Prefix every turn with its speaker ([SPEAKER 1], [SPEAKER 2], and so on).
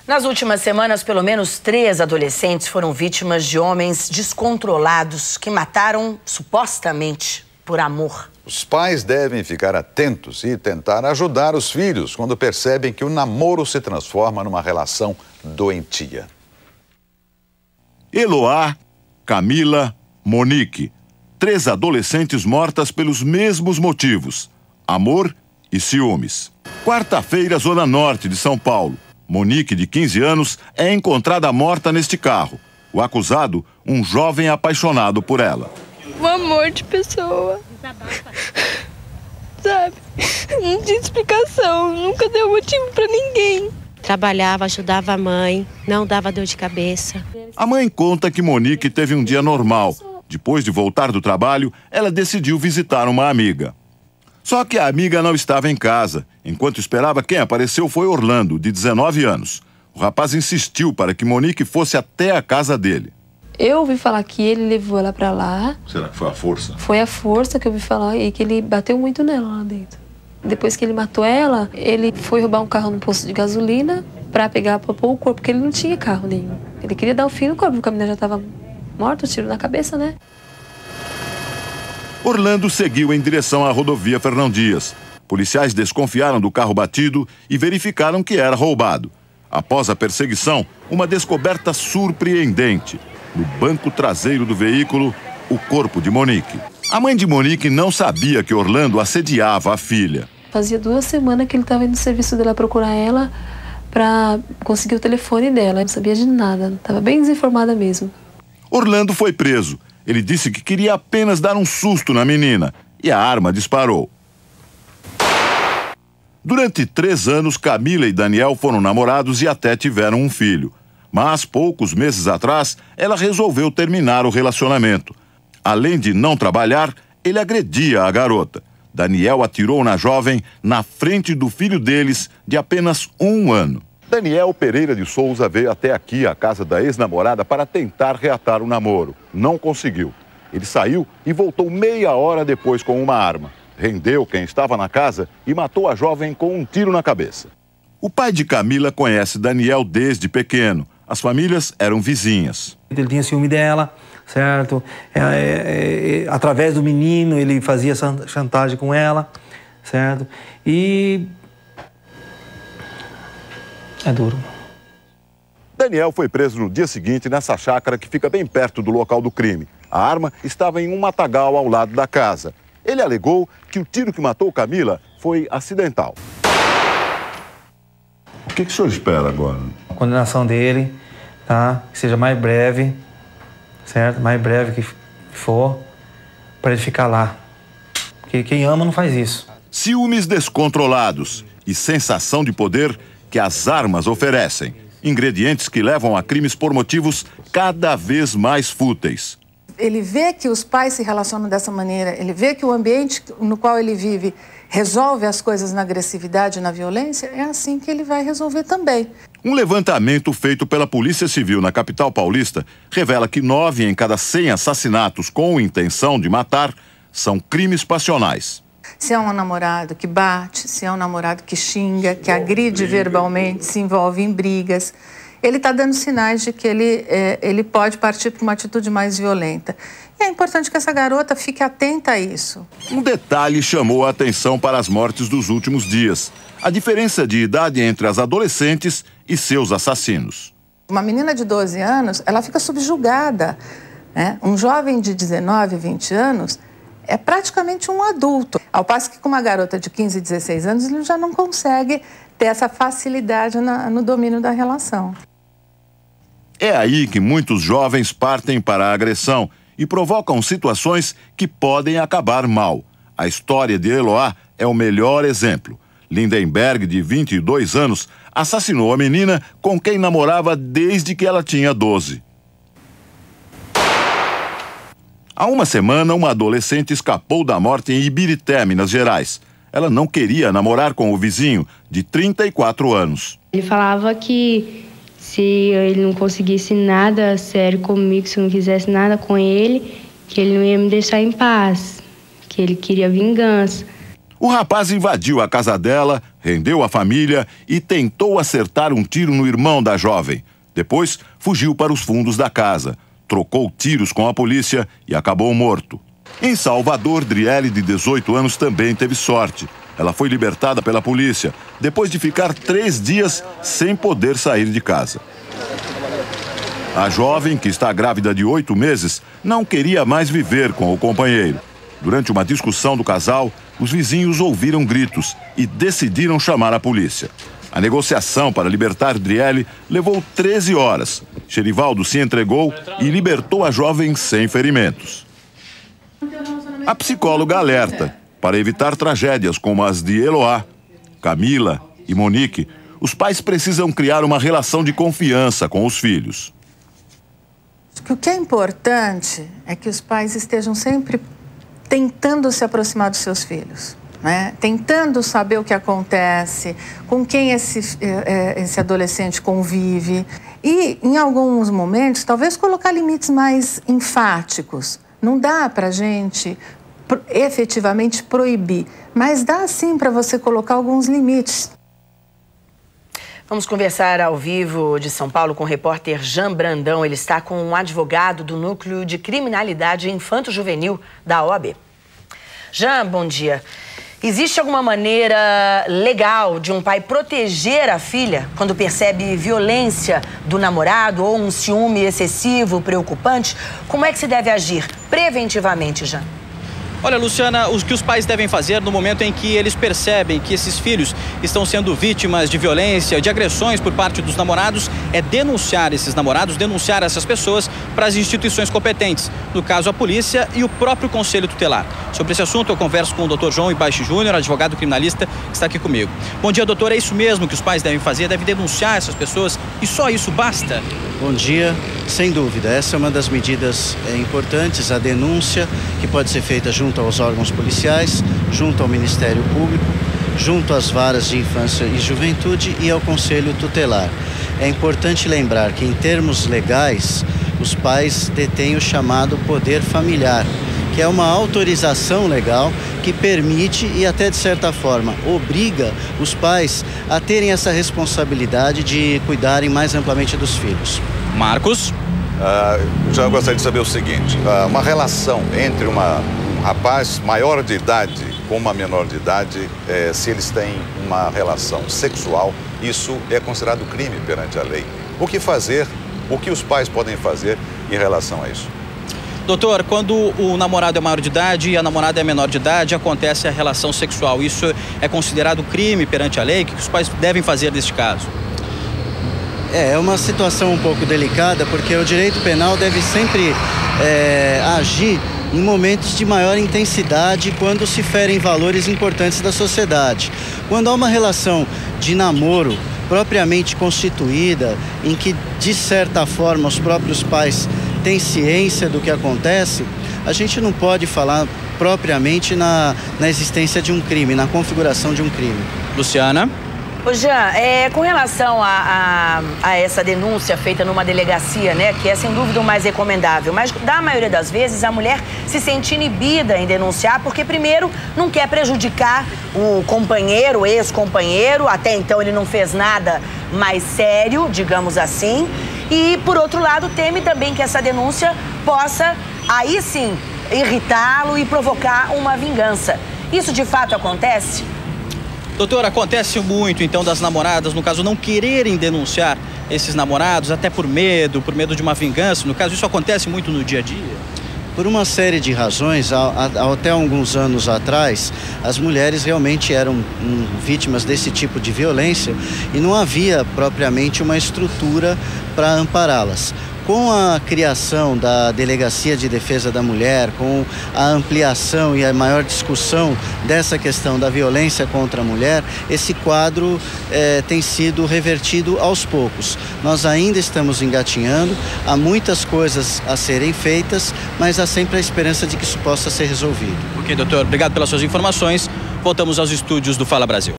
[SPEAKER 1] Nas últimas semanas, pelo menos 3 adolescentes foram vítimas de homens descontrolados que mataram supostamente por amor.
[SPEAKER 2] Os pais devem ficar atentos e tentar ajudar os filhos quando percebem que o namoro se transforma numa relação doentia.
[SPEAKER 3] Eloá, Camila, Monique. 3 adolescentes mortas pelos mesmos motivos: amor e ciúmes. Quarta-feira, Zona Norte de São Paulo. Monique, de 15 anos, é encontrada morta neste carro. O acusado, um jovem apaixonado por ela.
[SPEAKER 4] Um amor de pessoa. Sabe? Não tinha explicação, nunca deu motivo pra ninguém.
[SPEAKER 5] Trabalhava, ajudava a mãe, não dava dor de cabeça.
[SPEAKER 3] A mãe conta que Monique teve um dia normal. Depois de voltar do trabalho, ela decidiu visitar uma amiga. Só que a amiga não estava em casa. Enquanto esperava, quem apareceu foi Orlando, de 19 anos. O rapaz insistiu para que Monique fosse até a casa dele.
[SPEAKER 4] Eu ouvi falar que ele levou ela pra lá.
[SPEAKER 3] Será que foi a força?
[SPEAKER 4] Foi a força que eu ouvi falar e que ele bateu muito nela lá dentro. Depois que ele matou ela, ele foi roubar um carro no posto de gasolina pra pegar, pra pôr o corpo, porque ele não tinha carro nenhum. Ele queria dar um fim no corpo, porque a menina já estava morta, tiro na cabeça, né?
[SPEAKER 3] Orlando seguiu em direção à rodovia Fernão Dias. Policiais desconfiaram do carro batido e verificaram que era roubado. Após a perseguição, uma descoberta surpreendente. No banco traseiro do veículo, o corpo de Monique. A mãe de Monique não sabia que Orlando assediava a filha.
[SPEAKER 4] Fazia 2 semanas que ele estava indo no serviço dela procurar ela para conseguir o telefone dela. Eu não sabia de nada, estava bem desinformada mesmo.
[SPEAKER 3] Orlando foi preso. Ele disse que queria apenas dar um susto na menina e a arma disparou. Durante 3 anos, Camila e Daniel foram namorados e até tiveram um filho. Mas, poucos meses atrás, ela resolveu terminar o relacionamento. Além de não trabalhar, ele agredia a garota. Daniel atirou na jovem na frente do filho deles, de apenas 1 ano. Daniel Pereira de Souza veio até aqui, a casa da ex-namorada, para tentar reatar o namoro. Não conseguiu. Ele saiu e voltou meia hora depois com uma arma. Rendeu quem estava na casa e matou a jovem com um tiro na cabeça. O pai de Camila conhece Daniel desde pequeno. As famílias eram vizinhas.
[SPEAKER 6] Ele tinha ciúme dela, certo? Através do menino, ele fazia chantagem com ela, certo? E é duro.
[SPEAKER 3] Daniel foi preso no dia seguinte nessa chácara que fica bem perto do local do crime. A arma estava em um matagal ao lado da casa. Ele alegou que o tiro que matou Camila foi acidental. O que o senhor espera agora?
[SPEAKER 6] A condenação dele, tá? Que seja mais breve, certo? Mais breve que for, para ele ficar lá. Porque quem ama não faz isso.
[SPEAKER 3] Ciúmes descontrolados e sensação de poder que as armas oferecem. Ingredientes que levam a crimes por motivos cada vez mais fúteis.
[SPEAKER 7] Ele vê que os pais se relacionam dessa maneira, ele vê que o ambiente no qual ele vive resolve as coisas na agressividade e na violência, é assim que ele vai resolver também.
[SPEAKER 3] Um levantamento feito pela Polícia Civil na capital paulista revela que 9 em cada 100 assassinatos com intenção de matar são crimes passionais.
[SPEAKER 7] Se é um namorado que bate, se é um namorado que xinga, que agride verbalmente, se envolve em brigas, ele está dando sinais de que ele pode partir para uma atitude mais violenta. E é importante que essa garota fique atenta a isso.
[SPEAKER 3] Um detalhe chamou a atenção para as mortes dos últimos dias: a diferença de idade entre as adolescentes e seus assassinos.
[SPEAKER 7] Uma menina de 12 anos, ela fica subjugada, né? Um jovem de 19, 20 anos é praticamente um adulto. Ao passo que com uma garota de 15, 16 anos, ele já não consegue ter essa facilidade no domínio da relação.
[SPEAKER 3] É aí que muitos jovens partem para a agressão e provocam situações que podem acabar mal. A história de Eloá é o melhor exemplo. Lindenberg, de 22 anos, assassinou a menina com quem namorava desde que ela tinha 12. Há uma semana, uma adolescente escapou da morte em Ibirité, Minas Gerais. Ela não queria namorar com o vizinho, de 34 anos.
[SPEAKER 8] Ele falava que se ele não conseguisse nada sério comigo, se eu não quisesse nada com ele, que ele não ia me deixar em paz, que ele queria vingança.
[SPEAKER 3] O rapaz invadiu a casa dela, rendeu a família e tentou acertar um tiro no irmão da jovem. Depois, fugiu para os fundos da casa, trocou tiros com a polícia e acabou morto. Em Salvador, Driele, de 18 anos, também teve sorte. Ela foi libertada pela polícia, depois de ficar 3 dias sem poder sair de casa. A jovem, que está grávida de 8 meses, não queria mais viver com o companheiro. Durante uma discussão do casal, os vizinhos ouviram gritos e decidiram chamar a polícia. A negociação para libertar Driele levou 13 horas. Cherivaldo se entregou e libertou a jovem sem ferimentos. A psicóloga alerta: para evitar tragédias como as de Eloá, Camila e Monique, os pais precisam criar uma relação de confiança com os filhos.
[SPEAKER 7] O que é importante é que os pais estejam sempre tentando se aproximar dos seus filhos, né? Tentando saber o que acontece, com quem esse adolescente convive. E, em alguns momentos, talvez colocar limites mais enfáticos. Não dá para a gente efetivamente proibir, mas dá sim para você colocar alguns limites.
[SPEAKER 1] Vamos conversar ao vivo de São Paulo com o repórter Jean Brandão. Ele está com um advogado do Núcleo de Criminalidade Infanto-Juvenil da OAB. Jean, bom dia. Existe alguma maneira legal de um pai proteger a filha quando percebe violência do namorado ou um ciúme excessivo, preocupante? Como é que se deve agir preventivamente, Jean?
[SPEAKER 9] Olha, Luciana, o que os pais devem fazer no momento em que eles percebem que esses filhos estão sendo vítimas de violência, de agressões por parte dos namorados, é denunciar esses namorados, denunciar essas pessoas para as instituições competentes, no caso a polícia e o próprio Conselho Tutelar. Sobre esse assunto eu converso com o Dr. João Ibaixi Júnior, advogado criminalista, que está aqui comigo. Bom dia, doutor. É isso mesmo que os pais devem fazer? Devem denunciar essas pessoas e só isso basta?
[SPEAKER 10] Bom dia. Sem dúvida, essa é uma das medidas importantes, a denúncia, que pode ser feita junto aos órgãos policiais, junto ao Ministério Público, junto às varas de infância e juventude e ao Conselho Tutelar. É importante lembrar que, em termos legais, os pais detêm o chamado poder familiar, que é uma autorização legal que permite e até de certa forma obriga os pais a terem essa responsabilidade de cuidarem mais amplamente dos filhos.
[SPEAKER 9] Marcos?
[SPEAKER 2] Já gostaria de saber o seguinte, uma relação entre um rapaz maior de idade com uma menor de idade, se eles têm uma relação sexual, isso é considerado crime perante a lei. O que fazer, o que os pais podem fazer em relação a isso?
[SPEAKER 9] Doutor, quando o namorado é maior de idade e a namorada é menor de idade, acontece a relação sexual. Isso é considerado crime perante a lei? O que os pais devem fazer neste caso?
[SPEAKER 10] É uma situação um pouco delicada, porque o direito penal deve sempre agir em momentos de maior intensidade, quando se ferem valores importantes da sociedade. Quando há uma relação de namoro propriamente constituída, em que, de certa forma, os próprios pais têm ciência do que acontece, a gente não pode falar propriamente na existência de um crime, na configuração de um crime.
[SPEAKER 9] Luciana?
[SPEAKER 1] Ô Jean, com relação a essa denúncia feita numa delegacia, né, que é sem dúvida o mais recomendável, mas da maioria das vezes a mulher se sente inibida em denunciar porque, primeiro, não quer prejudicar o companheiro, o ex-companheiro, até então ele não fez nada mais sério, digamos assim, e, por outro lado, teme também que essa denúncia possa, aí sim, irritá-lo e provocar uma vingança. Isso de fato acontece?
[SPEAKER 9] Doutor, acontece muito, então, das namoradas, no caso, não quererem denunciar esses namorados, até por medo de uma vingança. No caso, isso acontece muito no dia a dia?
[SPEAKER 10] Por uma série de razões, até alguns anos atrás, as mulheres realmente eram vítimas desse tipo de violência e não havia propriamente uma estrutura para ampará-las. Com a criação da Delegacia de Defesa da Mulher, com a ampliação e a maior discussão dessa questão da violência contra a mulher, esse quadro tem sido revertido aos poucos. Nós ainda estamos engatinhando, há muitas coisas a serem feitas, mas há sempre a esperança de que isso possa ser resolvido.
[SPEAKER 9] Ok, doutor, obrigado pelas suas informações. Voltamos aos estúdios do Fala Brasil.